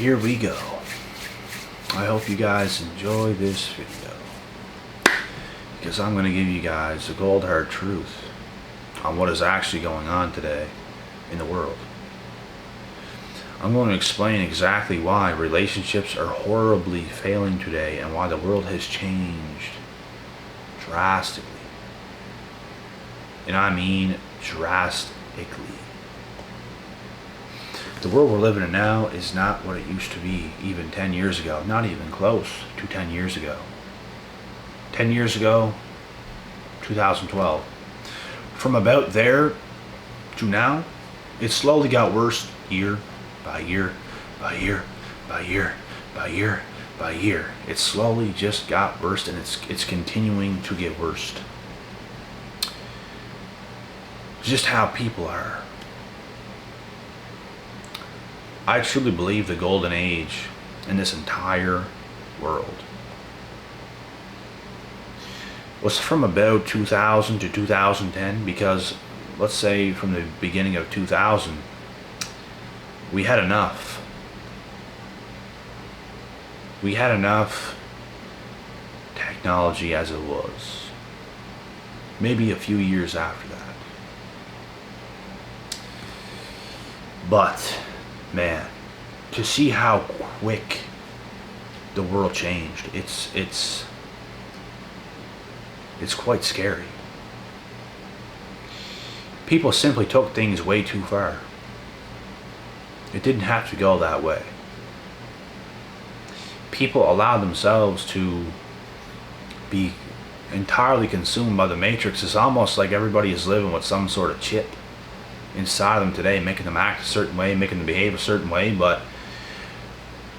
here we go. I hope you guys enjoy this video, because I'm going to give you guys the cold hard truth on what is actually going on today in the world. I'm going to explain exactly why relationships are horribly failing today and why the world has changed drastically. And I mean drastically. The world we're living in now is not what it used to be even 10 years ago. Not even close to 10 years ago. 10 years ago, 2012. From about there to now, it slowly got worse year by year, by year, by year, by year, by year. It slowly just got worse, and it's continuing to get worse. Just how people are. I truly believe the golden age in this entire world was from about 2000 to 2010, because let's say from the beginning of 2000 we had enough. We had enough technology as it was. Maybe a few years after that. But man, to see how quick the world changed, it's quite scary. People simply took things way too far. It didn't have to go that way. People allowed themselves to be entirely consumed by the matrix. It's almost like everybody is living with some sort of chip inside of them today, making them act a certain way, making them behave a certain way. But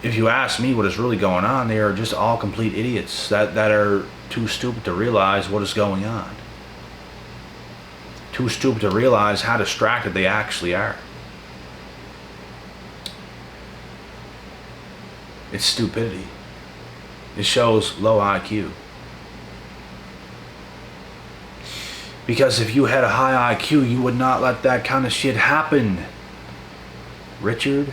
if you ask me what is really going on, they are just all complete idiots that are too stupid to realize what is going on. Too stupid to realize how distracted they actually are. It's stupidity. It shows low IQ. Because if you had a high IQ, you would not let that kind of shit happen, Richard.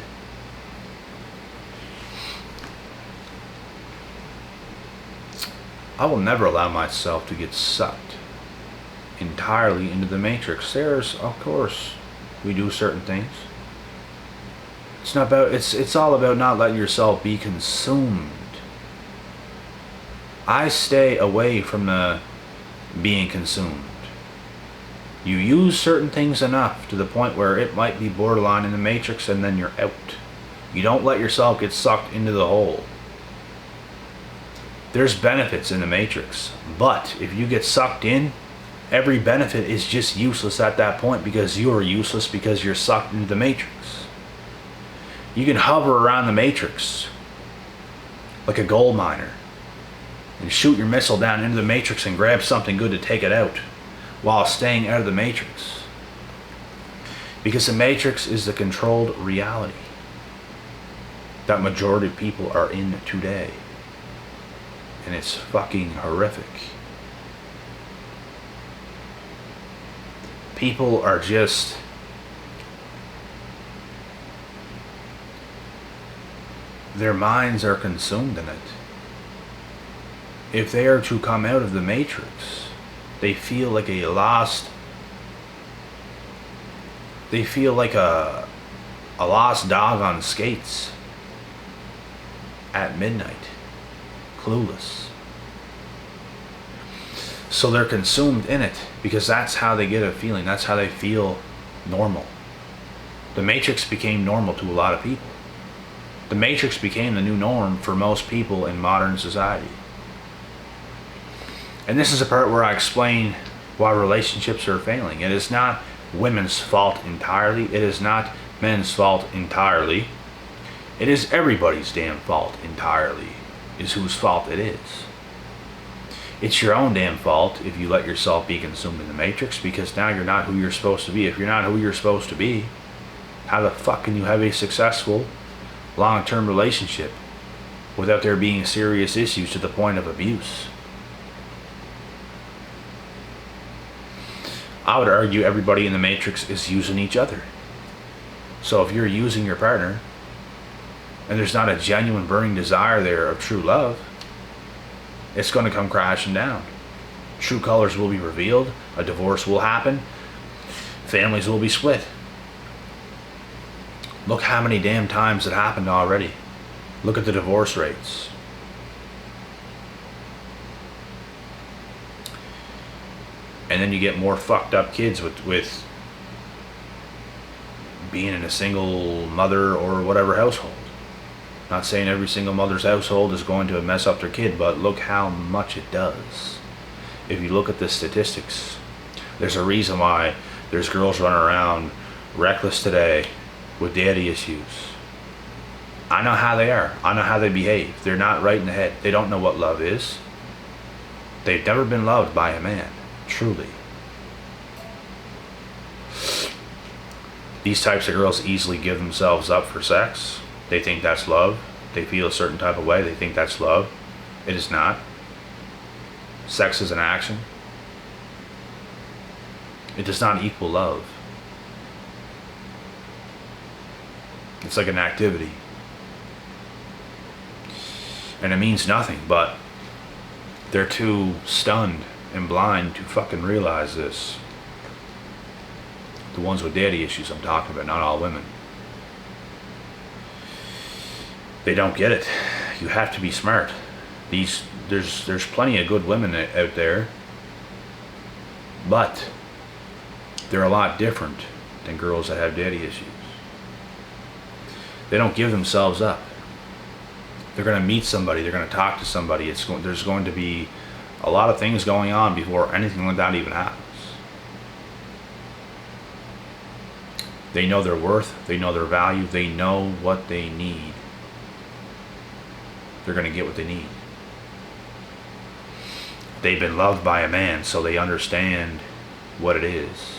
I will never allow myself to get sucked entirely into the matrix. There's, of course, we do certain things. It's not about, it's all about not letting yourself be consumed. I stay away from the being consumed. You use certain things enough to the point where it might be borderline in the matrix, and then you're out. You don't let yourself get sucked into the hole. There's benefits in the matrix, but if you get sucked in, every benefit is just useless at that point, because you are useless because you're sucked into the matrix. You can hover around the matrix like a gold miner and shoot your missile down into the matrix and grab something good to take it out while staying out of the matrix. Because the matrix is the controlled reality that majority of people are in today. And it's fucking horrific. People are just their minds are consumed in it. If they are to come out of the matrix, they feel like a lost, they feel like a lost dog on skates at midnight, clueless. So they're consumed in it because that's how they get a feeling. That's how they feel normal. The matrix became normal to a lot of people. The matrix became the new norm for most people in modern society. And this is the part where I explain why relationships are failing. It is not women's fault entirely. It is not men's fault entirely. It is everybody's damn fault entirely, is whose fault it is. It's your own damn fault if you let yourself be consumed in the matrix, because now you're not who you're supposed to be. If you're not who you're supposed to be, how the fuck can you have a successful long-term relationship without there being serious issues to the point of abuse? I would argue everybody in the matrix is using each other. So if you're using your partner, and there's not a genuine burning desire there of true love, it's going to come crashing down. True colors will be revealed, a divorce will happen, families will be split. Look how many damn times it happened already. Look at the divorce rates. And then you get more fucked up kids with being in a single mother or whatever household. Not saying every single mother's household is going to mess up their kid, but look how much it does. If you look at the statistics, there's a reason why there's girls running around reckless today with daddy issues. I know how they are. I know how they behave. They're not right in the head. They don't know what love is. They've never been loved by a man, truly. These types of girls easily give themselves up for sex. They think that's love. They feel a certain type of way. They think that's love. It is not. Sex is an action. It does not equal love. It's like an activity. And it means nothing, but they're too stunned and blind to fucking realize this. The ones with daddy issues I'm talking about, not all women. They don't get it. You have to be smart. There's plenty of good women out there, but they're a lot different than girls that have daddy issues. They don't give themselves up. They're going to meet somebody. They're going to talk to somebody. There's going to be a lot of things going on before anything like that even happens. They know their worth. They know their value. They know what they need. They're going to get what they need. They've been loved by a man, so they understand what it is.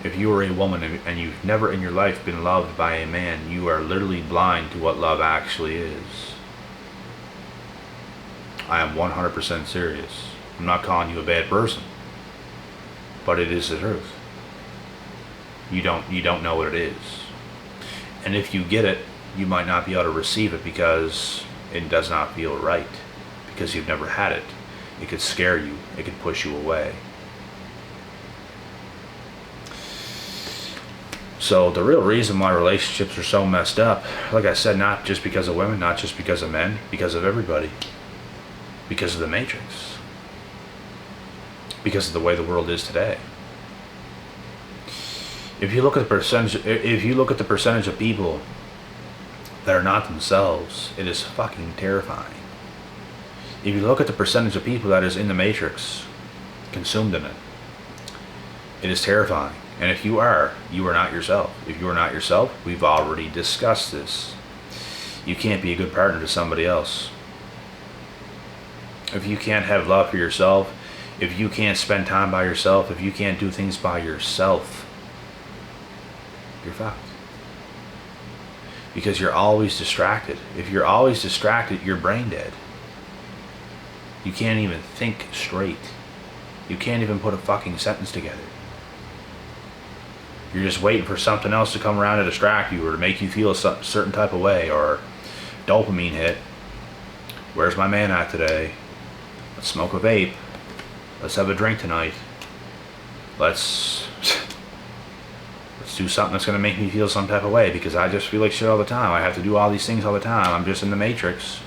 If you are a woman and you've never in your life been loved by a man, you are literally blind to what love actually is. I am 100% serious. I'm not calling you a bad person, but it is the truth. You don't know what it is. And if you get it, you might not be able to receive it because it does not feel right. Because you've never had it. It could scare you. It could push you away. So the real reason why relationships are so messed up, like I said, not just because of women, not just because of men, because of everybody. Because of the matrix. Because of the way the world is today. If you look at the percentage of people that are not themselves, it is fucking terrifying. If you look at the percentage of people that is in the matrix, consumed in it, it is terrifying. And if you are not yourself. If you are not yourself, we've already discussed this. You can't be a good partner to somebody else. If you can't have love for yourself, if you can't spend time by yourself, if you can't do things by yourself, you're fucked. Because you're always distracted. If you're always distracted, you're brain dead. You can't even think straight. You can't even put a fucking sentence together. You're just waiting for something else to come around to distract you or to make you feel a certain type of way, or dopamine hit. Where's my man at today? Let's smoke a vape. Let's have a drink tonight. Let's do something that's going to make me feel some type of way, because I just feel like shit all the time. I have to do all these things all the time. I'm just in the matrix.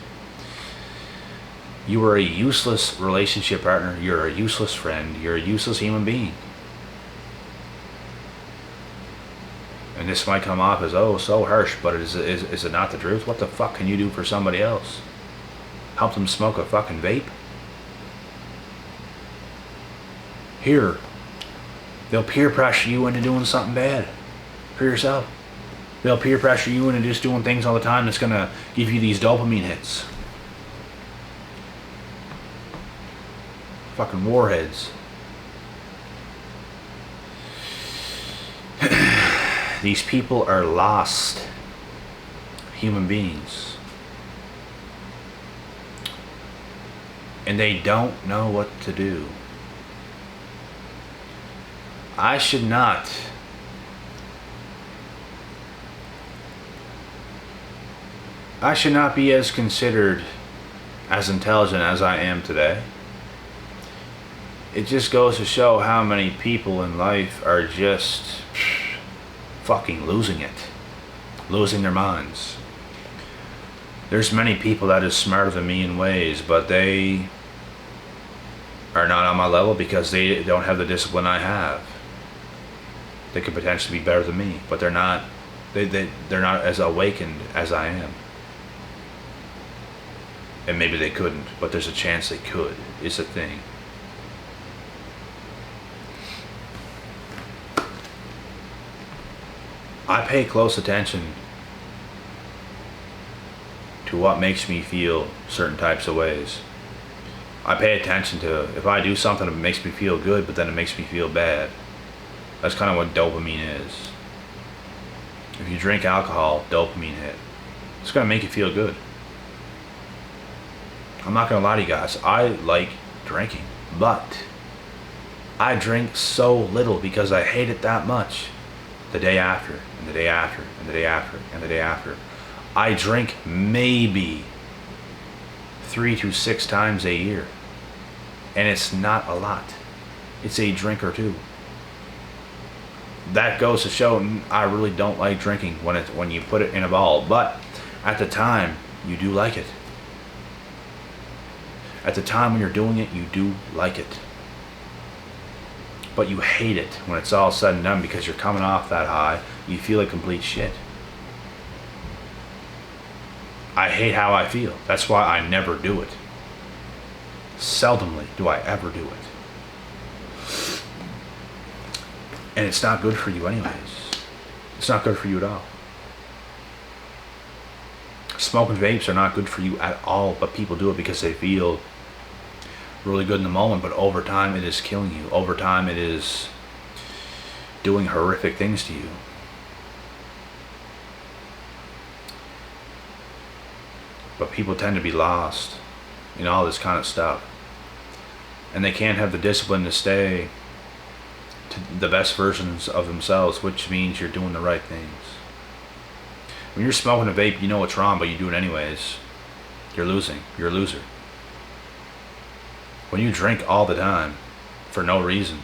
You are a useless relationship partner. You're a useless friend. You're a useless human being. And this might come off as, oh, so harsh, but is it not the truth? What the fuck can you do for somebody else? Help them smoke a fucking vape? Here, they'll peer pressure you into doing something bad for yourself. They'll peer pressure you into just doing things all the time that's going to give you these dopamine hits. Fucking warheads. These people are lost human beings. And they don't know what to do. I should not I should not be as considered as intelligent as I am today. It just goes to show how many people in life are just fucking losing it. Losing their minds. There's many people that is smarter than me in ways, but they are not on my level because they don't have the discipline I have. They could potentially be better than me, but they're not as awakened as I am. And maybe they couldn't, but there's a chance they could, is the thing. I pay close attention to what makes me feel certain types of ways. I pay attention to if I do something that makes me feel good, but then it makes me feel bad. That's kind of what dopamine is. If you drink alcohol, dopamine hit. It's going to make you feel good. I'm not going to lie to you guys. I like drinking, but I drink so little because I hate it that much. The day after, and the day after, and the day after, and the day after. I drink maybe 3 to 6 times a year. And it's not a lot. It's a drink or two. That goes to show I really don't like drinking when you put it in a bottle. But at the time, you do like it. At the time when you're doing it, you do like it. But you hate it when it's all said and done because you're coming off that high. You feel like complete shit. I hate how I feel. That's why I never do it. Seldomly do I ever do it. And it's not good for you anyways. It's not good for you at all. Smoking vapes are not good for you at all, but people do it because they feel really good in the moment, but over time it is killing you. Over time it is doing horrific things to you. But people tend to be lost in all this kind of stuff. And they can't have the discipline to stay to the best versions of themselves, which means you're doing the right things. When you're smoking a vape, you know it's wrong, but you do it anyways. You're losing. You're a loser. When you drink all the time for no reason,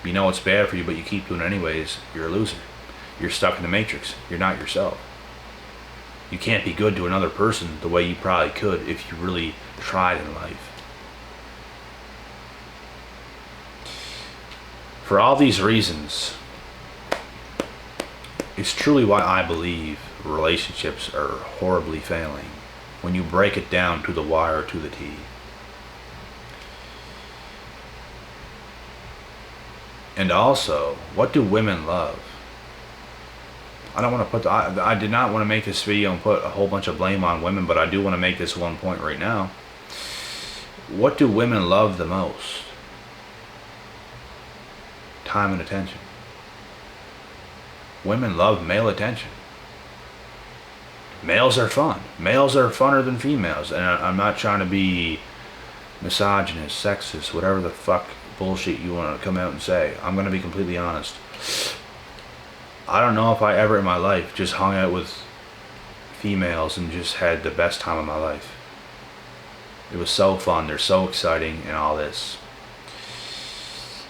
you know it's bad for you, but you keep doing it anyways, you're a loser. You're stuck in the matrix. You're not yourself. You can't be good to another person the way you probably could if you really tried in life. For all these reasons, it's truly why I believe relationships are horribly failing when you break it down to the wire, to the T. And also, what do women love? I don't want to put I did not want to make this video and put a whole bunch of blame on women, but I do want to make this one point right now. What do women love the most? Time and attention. Women love male attention. Males are fun. Males are funner than females, and I'm not trying to be misogynist, sexist, whatever the fuck bullshit you want to come out and say. I'm going to be completely honest. I don't know if I ever in my life just hung out with females and just had the best time of my life. It was so fun. They're so exciting and all this.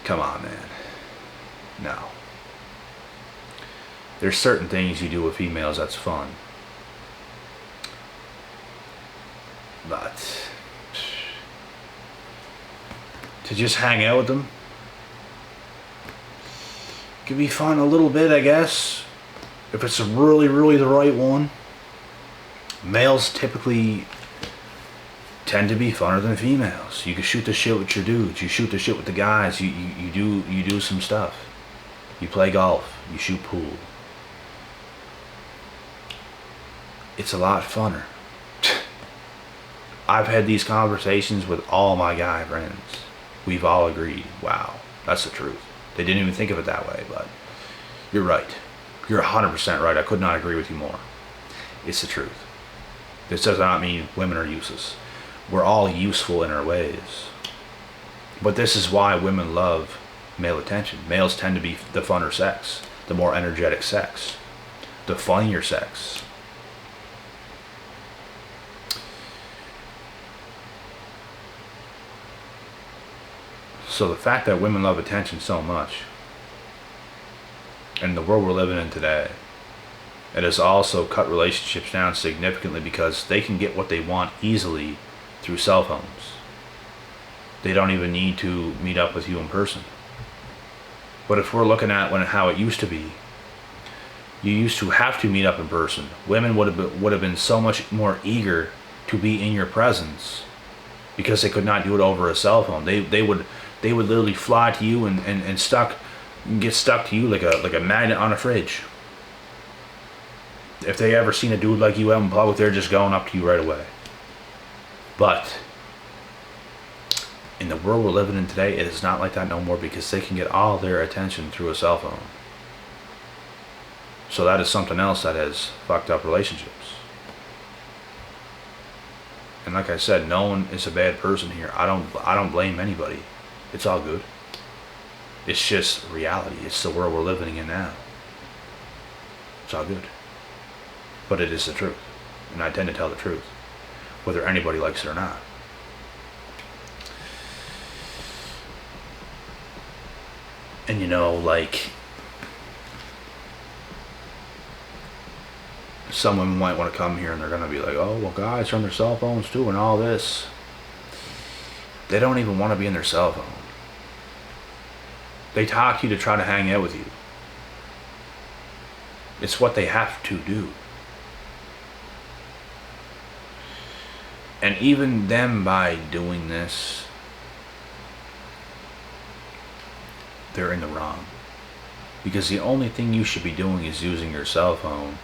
Come on, man. No. There's certain things you do with females that's fun. But to just hang out with them could be fun a little bit, I guess, if it's really, really the right one. Males typically tend to be funner than females. You can shoot the shit with your dudes. You shoot the shit with the guys. You do some stuff. You play golf. You shoot pool. It's a lot funner. I've had these conversations with all my guy friends. We've all agreed, wow, that's the truth. They didn't even think of it that way, but you're right. You're 100% right. I could not agree with you more. It's the truth. This does not mean women are useless. We're all useful in our ways. But this is why women love male attention. Males tend to be the funner sex, the more energetic sex, the funnier sex. So the fact that women love attention so much, in the world we're living in today, it has also cut relationships down significantly because they can get what they want easily through cell phones. They don't even need to meet up with you in person. But if we're looking at how it used to be, you used to have to meet up in person. Women would have been so much more eager to be in your presence because they could not do it over a cell phone. They would literally fly to you and get stuck to you like a magnet on a fridge. If they ever seen a dude like you out in public, they're just going up to you right away. But in the world we're living in today, it is not like that no more because they can get all their attention through a cell phone. So that is something else that has fucked up relationships. And like I said, no one is a bad person here. I don't blame anybody. It's all good. It's just reality. It's the world we're living in now. It's all good. But it is the truth. And I tend to tell the truth, whether anybody likes it or not. And you know, like, some women might want to come here and they're going to be like, oh, well, guys are on their cell phones too and all this. They don't even want to be in their cell phone. They talk to you to try to hang out with you. It's what they have to do. And even them, by doing this, they're in the wrong. Because the only thing you should be doing is using your cell phone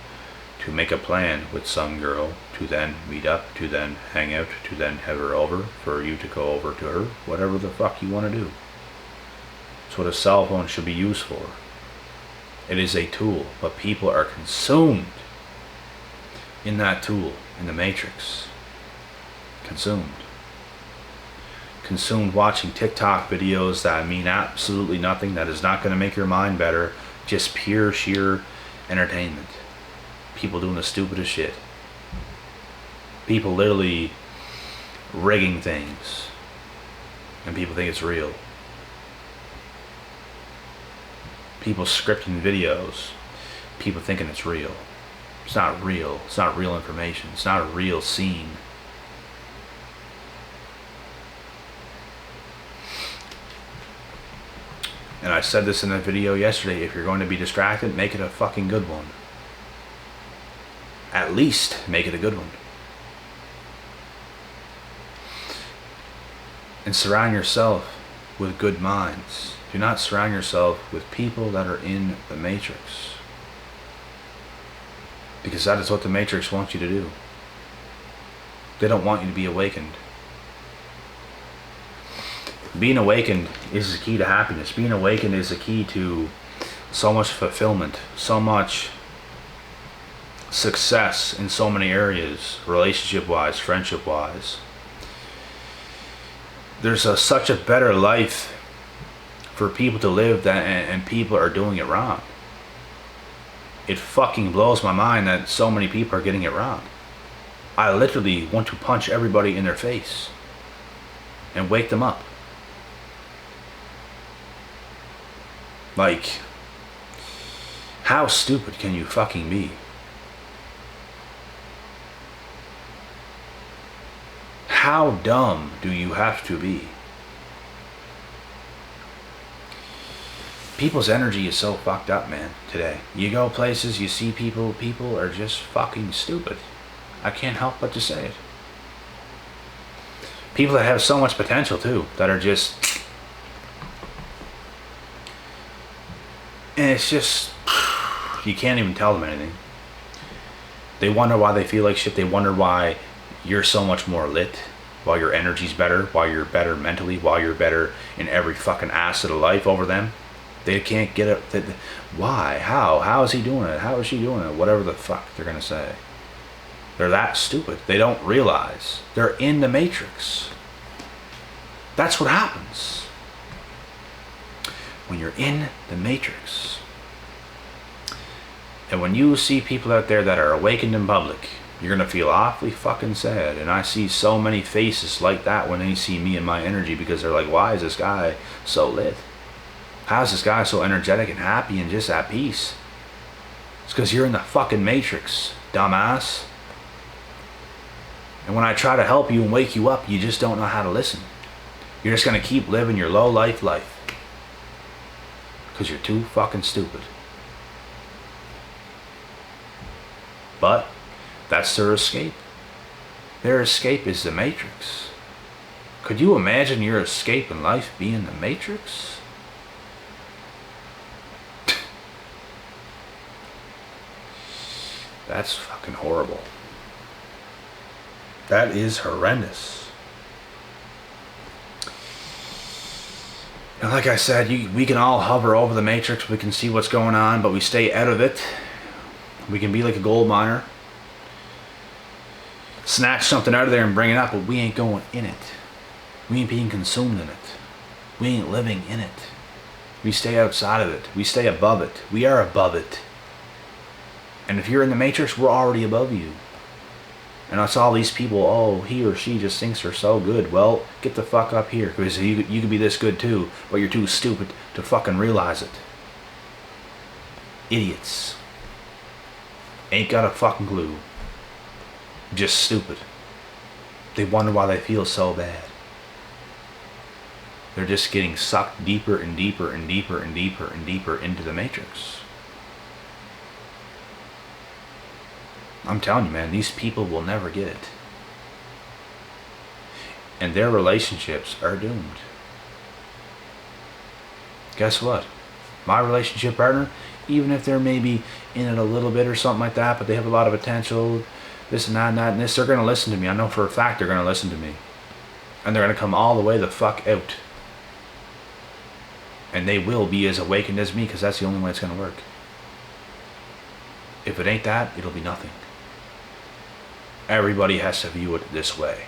to make a plan with some girl, to then meet up, to then hang out, to then have her over, for you to go over to her, whatever the fuck you want to do. It's what a cell phone should be used for. It is a tool, but people are consumed in that tool, in the matrix. Consumed watching TikTok videos that mean absolutely nothing, that is not going to make your mind better, just pure, sheer entertainment. People doing the stupidest shit. People literally rigging things, and people think it's real. People scripting videos, people thinking it's real. It's not real. It's not real information. It's not a real scene. And I said this in a video yesterday, if you're going to be distracted, make it a fucking good one. At least make it a good one. And surround yourself with good minds. Do not surround yourself with people that are in the matrix. Because that is what the matrix wants you to do. They don't want you to be awakened. Being awakened is the key to happiness. Being awakened is the key to so much fulfillment, so much success in so many areas, relationship-wise, friendship-wise. There's such a better life for people to live and people are doing it wrong. It fucking blows my mind that so many people are getting it wrong. I literally want to punch everybody in their face and wake them up. Like, how stupid can you fucking be? How dumb do you have to be? People's energy is so fucked up, man, today. You go places, you see people are just fucking stupid. I can't help but to say it. People that have so much potential, too, that are just... And it's just... You can't even tell them anything. They wonder why they feel like shit. They wonder why you're so much more lit, why your energy's better, why you're better mentally, why you're better in every fucking asset of life over them. They can't get it. Why? How? How is he doing it? How is she doing it? Whatever the fuck they're gonna say. They're that stupid. They don't realize they're in the matrix. That's what happens when you're in the matrix. And when you see people out there that are awakened in public, You're going to feel awfully fucking sad. And I see so many faces like that when they see me and my energy, because they're like, why is this guy so lit? How is this guy so energetic and happy and just at peace? It's because you're in the fucking matrix, dumbass. And when I try to help you and wake you up, you just don't know how to listen. You're just going to keep living your low life. Because you're too fucking stupid. But that's their escape. Their escape is the matrix. Could you imagine your escape in life being the matrix? That's fucking horrible. That is horrendous. And like I said, we can all hover over the matrix. We can see what's going on, but we stay out of it. We can be like a gold miner. Snatch something out of there and bring it up, but we ain't going in it. We ain't being consumed in it. We ain't living in it. We stay outside of it. We stay above it. We are above it. And if you're in the matrix, we're already above you. And that's all these people, oh, he or she just thinks they're so good. Well, get the fuck up here, because you could be this good too, but you're too stupid to fucking realize it. Idiots. Ain't got a fucking clue. Just stupid. They wonder why they feel so bad. They're just getting sucked deeper and deeper and deeper and deeper and deeper into the matrix. I'm telling you, man, these people will never get it. And their relationships are doomed. Guess what? My relationship partner, even if they're maybe in it a little bit or something like that, but they have a lot of potential, this and that and that and this, they're going to listen to me. I know for a fact they're going to listen to me. And they're going to come all the way the fuck out. And they will be as awakened as me, because that's the only way it's going to work. If it ain't that, it'll be nothing. Everybody has to view it this way,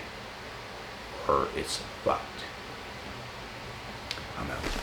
or it's fucked. I'm out.